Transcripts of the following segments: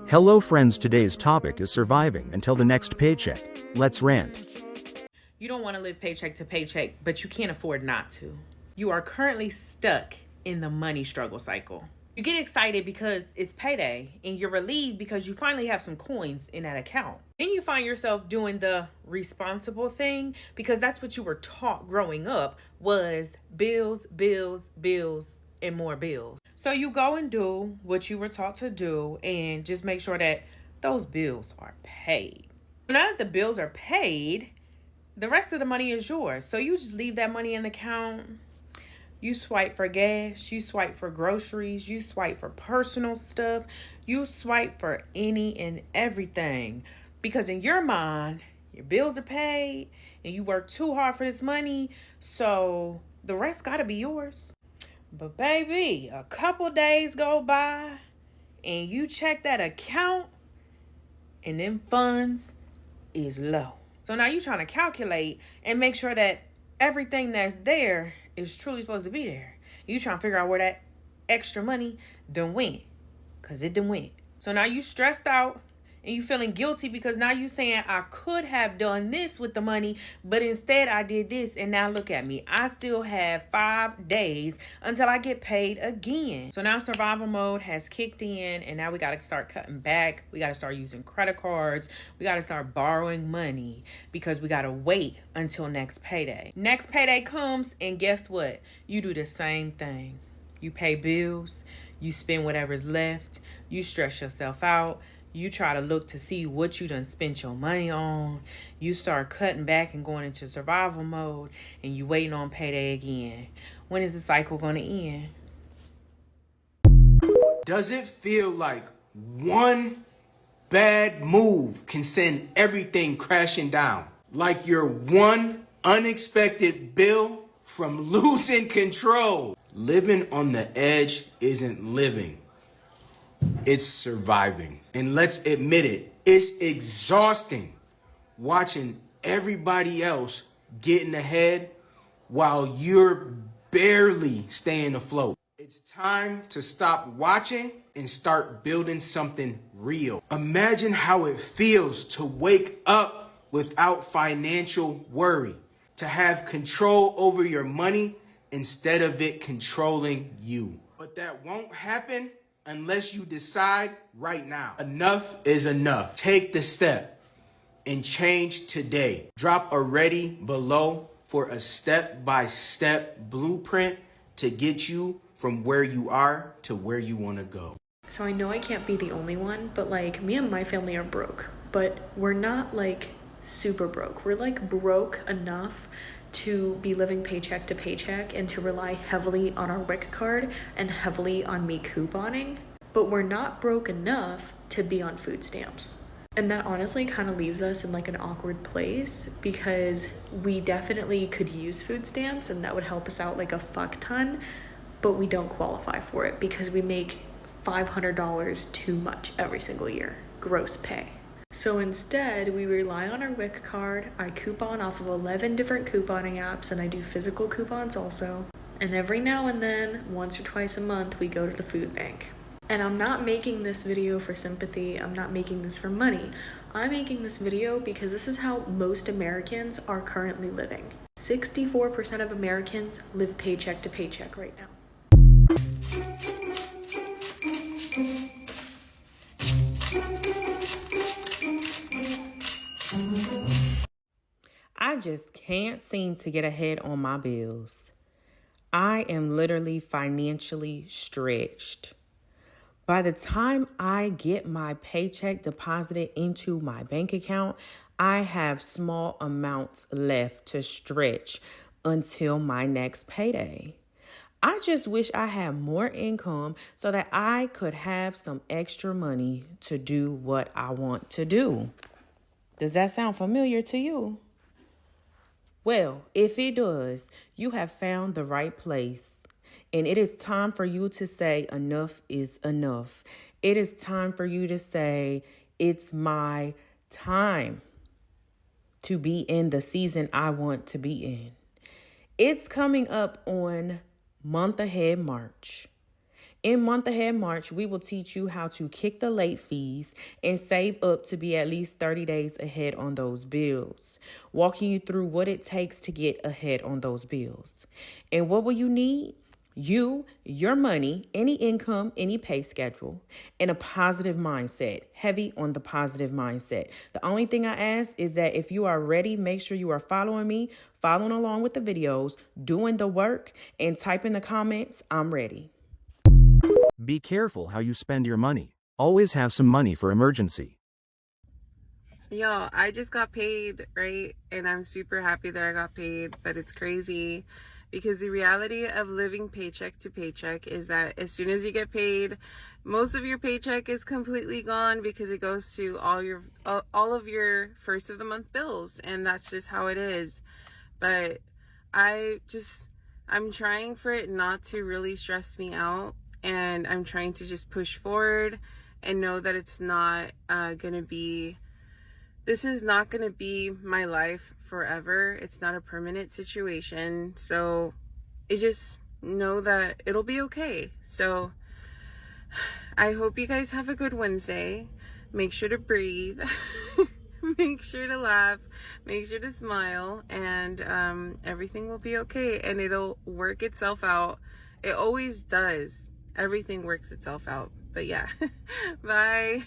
Hello friends, today's topic is surviving until the next paycheck. Let's rant. You don't want to live paycheck to paycheck, but you can't afford not to. You are currently stuck in the money struggle cycle. You get excited because it's payday, and you're relieved because you finally have some coins in that account. Then you find yourself doing the responsible thing because that's what you were taught growing up was bills, bills, bills, and more bills. So you go and do what you were taught to do and just make sure that those bills are paid. Now that the bills are paid, the rest of the money is yours. So you just leave that money in the account. You swipe for gas, you swipe for groceries, you swipe for personal stuff, you swipe for any and everything. Because in your mind, your bills are paid and you work too hard for this money, so the rest gotta be yours. But baby, a couple days go by and you check that account and them funds is low. So now you're trying to calculate and make sure that everything that's there is truly supposed to be there. You trying to figure out where that extra money done went, because it done went. So now you stressed out and you feeling guilty because now you saying I could have done this with the money, but instead I did this, and now look at me. I still have 5 days until I get paid again. So now survival mode has kicked in, and now we got to start cutting back. We got to start using credit cards. We got to start borrowing money because we got to wait until next payday. Next payday comes, and guess what? You do the same thing. You pay bills, you spend whatever's left, you stress yourself out. You try to look to see what you done spent your money on. You start cutting back and going into survival mode, and you waiting on payday again. When is the cycle going to end? Does it feel like one bad move can send everything crashing down? Like your one unexpected bill from losing control? Living on the edge isn't living. It's surviving. And let's admit it, it's exhausting watching everybody else getting ahead while you're barely staying afloat. It's time to stop watching and start building something real. Imagine how it feels to wake up without financial worry, to have control over your money instead of it controlling you. But that won't happen unless you decide right now. Enough is enough. Take the step and change today. Drop a ready below for a step-by-step blueprint to get you from where you are to where you want to go. So I know I can't be the only one, but like me and my family are broke, but we're not like super broke. We're like broke enough to be living paycheck to paycheck and to rely heavily on our WIC card and heavily on me couponing, but we're not broke enough to be on food stamps. And that honestly kind of leaves us in like an awkward place because we definitely could use food stamps and that would help us out like a fuck ton, but we don't qualify for it because we make $500 too much every single year, gross pay. So instead, we rely on our WIC card. I coupon off of 11 different couponing apps, and I do physical coupons also. And every now and then, once or twice a month, we go to the food bank. And I'm not making this video for sympathy. I'm not making this for money. I'm making this video because this is how most Americans are currently living. 64% of Americans live paycheck to paycheck right now. I just can't seem to get ahead on my bills. I am literally financially stretched. By the time I get my paycheck deposited into my bank account, I have small amounts left to stretch until my next payday. I just wish I had more income so that I could have some extra money to do what I want to do. Does that sound familiar to you? Well, if it does, you have found the right place. And it is time for you to say enough is enough. It is time for you to say it's my time to be in the season I want to be in. It's coming up on month ahead March. In Month Ahead March, we will teach you how to kick the late fees and save up to be at least 30 days ahead on those bills, walking you through what it takes to get ahead on those bills. And what will you need? You, your money, any income, any pay schedule, and a positive mindset, heavy on the positive mindset. The only thing I ask is that if you are ready, make sure you are following me, following along with the videos, doing the work, and type in the comments, I'm ready. Be careful how you spend your money. Always have some money for emergency. Yo, I just got paid, right? And I'm super happy that I got paid, but it's crazy because the reality of living paycheck to paycheck is that as soon as you get paid, most of your paycheck is completely gone because it goes to all of your first of the month bills, and that's just how it is. But I'm trying for it not to really stress me out, and I'm trying to just push forward and know that it's not this is not going to be my life forever. It's not a permanent situation. So just know that it'll be okay. So I hope you guys have a good Wednesday. Make sure to breathe. Make sure to laugh. Make sure to smile. And everything will be okay. And it'll work itself out. It always does. Everything works itself out. But yeah. Bye.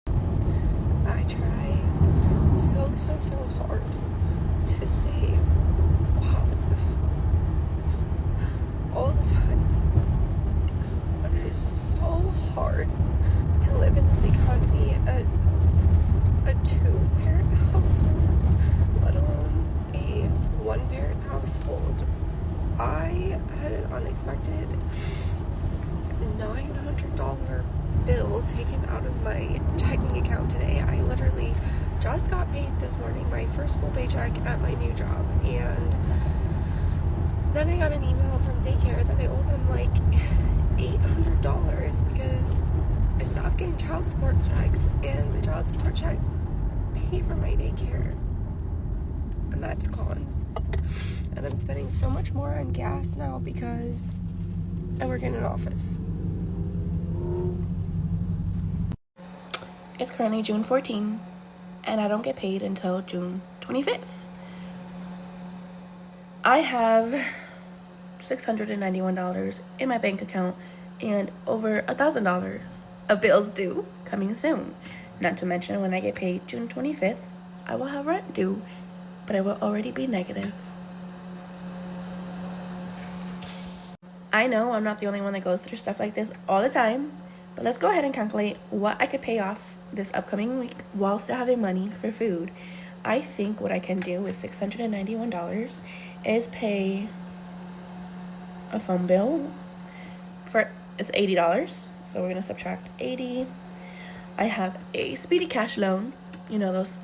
I try so hard to stay positive just all the time, but it is so hard to live in this economy as a two-parent household, let alone a one-parent household. I had an unexpected $900 bill taken out of my checking account today. I literally just got paid this morning, my first full paycheck at my new job, and then I got an email from daycare that I owe them like $800 because I stopped getting child support checks, and my child support checks pay for my daycare, and that's gone. And I'm spending so much more on gas now because I work in an office. It's currently June 14th, and I don't get paid until June 25th. I have $691 in my bank account and over $1,000 of bills due coming soon. Not to mention, when I get paid June 25th, I will have rent due, but I will already be negative. I know I'm not the only one that goes through stuff like this all the time, but let's go ahead and calculate what I could pay off this upcoming week while still having money for food. I think what I can do with $691 is pay a phone bill it's $80, so we're gonna subtract 80. I have a speedy cash loan, you know, those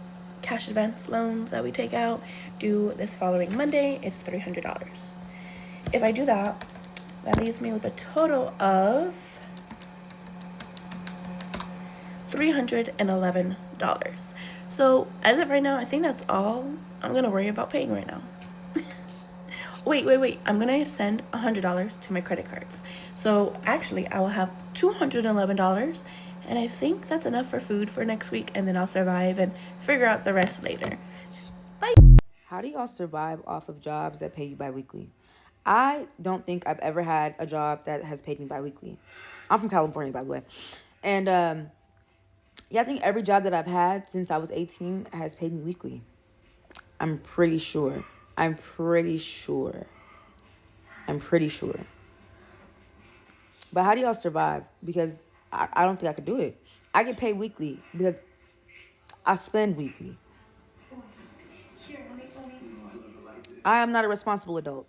cash advance loans that we take out, due this following Monday. It's $300. If I do that, that leaves me with a total of $311. So as of right now, I think that's all I'm gonna worry about paying right now. wait, I'm gonna send $100 to my credit cards, so actually I will have $211, and I think that's enough for food for next week, and then I'll survive and figure out the rest later. Bye. How do y'all survive off of jobs that pay you bi-weekly? I don't think I've ever had a job that has paid me bi-weekly. I'm from California, by the way. And yeah, I think every job that I've had since I was 18 has paid me weekly. I'm pretty sure. But how do y'all survive? Because I don't think I could do it. I get paid weekly because I spend weekly. I am not a responsible adult.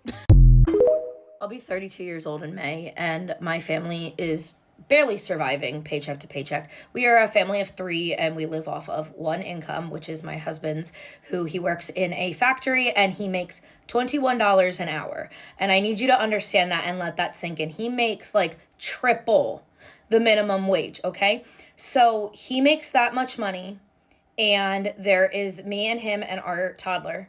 I'll be 32 years old in May, and my family is barely surviving paycheck to paycheck. We are a family of 3, and we live off of one income, which is my husband's, who he works in a factory, and he makes $21 an hour. And I need you to understand that and let that sink in. He makes like triple the minimum wage, okay? So he makes that much money, and there is me and him and our toddler,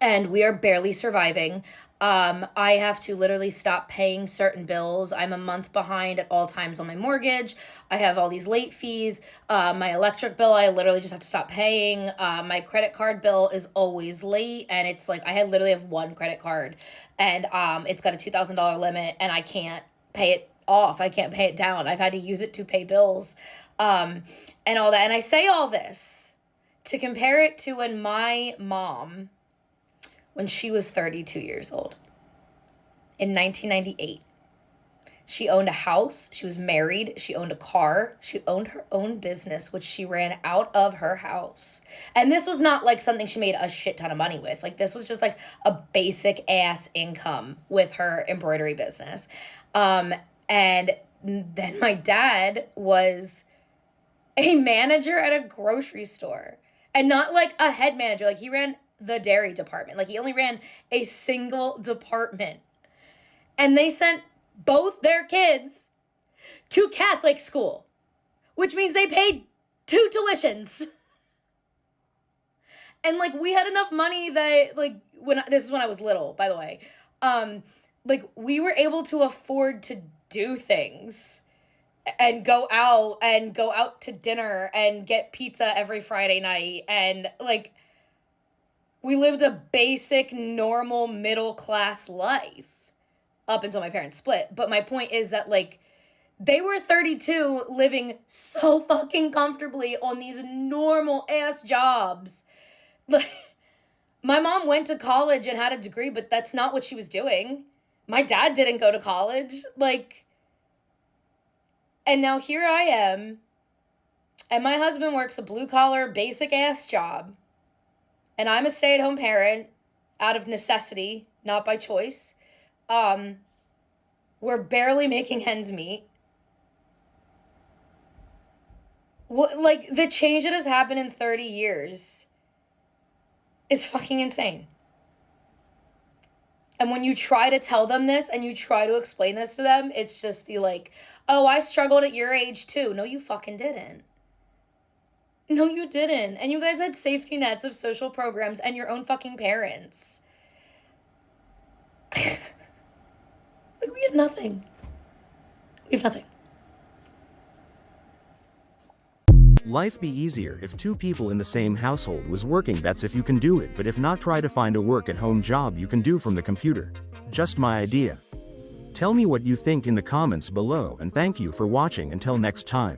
and we are barely surviving. I have to literally stop paying certain bills. I'm a month behind at all times on my mortgage. I have all these late fees. My electric bill, I literally just have to stop paying. My credit card bill is always late, and it's like I literally have one credit card, and it's got a $2,000 limit, and I can't pay it off. I can't pay it down. I've had to use it to pay bills, and all that. And I say all this to compare it to when my mom, when she was 32 years old in 1998. She owned a house, she was married, she owned a car, she owned her own business, which she ran out of her house. And this was not like something she made a shit ton of money with. Like, this was just like a basic ass income with her embroidery business. And then my dad was a manager at a grocery store, and not like a head manager. Like, he ran the dairy department. Like, he only ran a single department. And they sent both their kids to Catholic school, which means they paid 2 tuitions. And like, we had enough money that, like, this is when I was little, by the way, like, we were able to afford to do things and go out to dinner and get pizza every Friday night. And like, we lived a basic, normal, middle-class life up until my parents split. But my point is that, like, they were 32 living so fucking comfortably on these normal-ass jobs. Like, my mom went to college and had a degree, but that's not what she was doing. My dad didn't go to college. Like, and now here I am, and my husband works a blue-collar, basic-ass job. And I'm a stay-at-home parent out of necessity, not by choice. We're barely making ends meet. Like, the change that has happened in 30 years is fucking insane. And when you try to tell them this and you try to explain this to them, it's just the like, oh, I struggled at your age too. No, you fucking didn't. No, you didn't. And you guys had safety nets of social programs and your own fucking parents. Like, we have nothing. We have nothing. Life be easier if 2 people in the same household was working. That's if you can do it, but if not, try to find a work-at-home job you can do from the computer. Just my idea. Tell me what you think in the comments below, and thank you for watching. Until next time.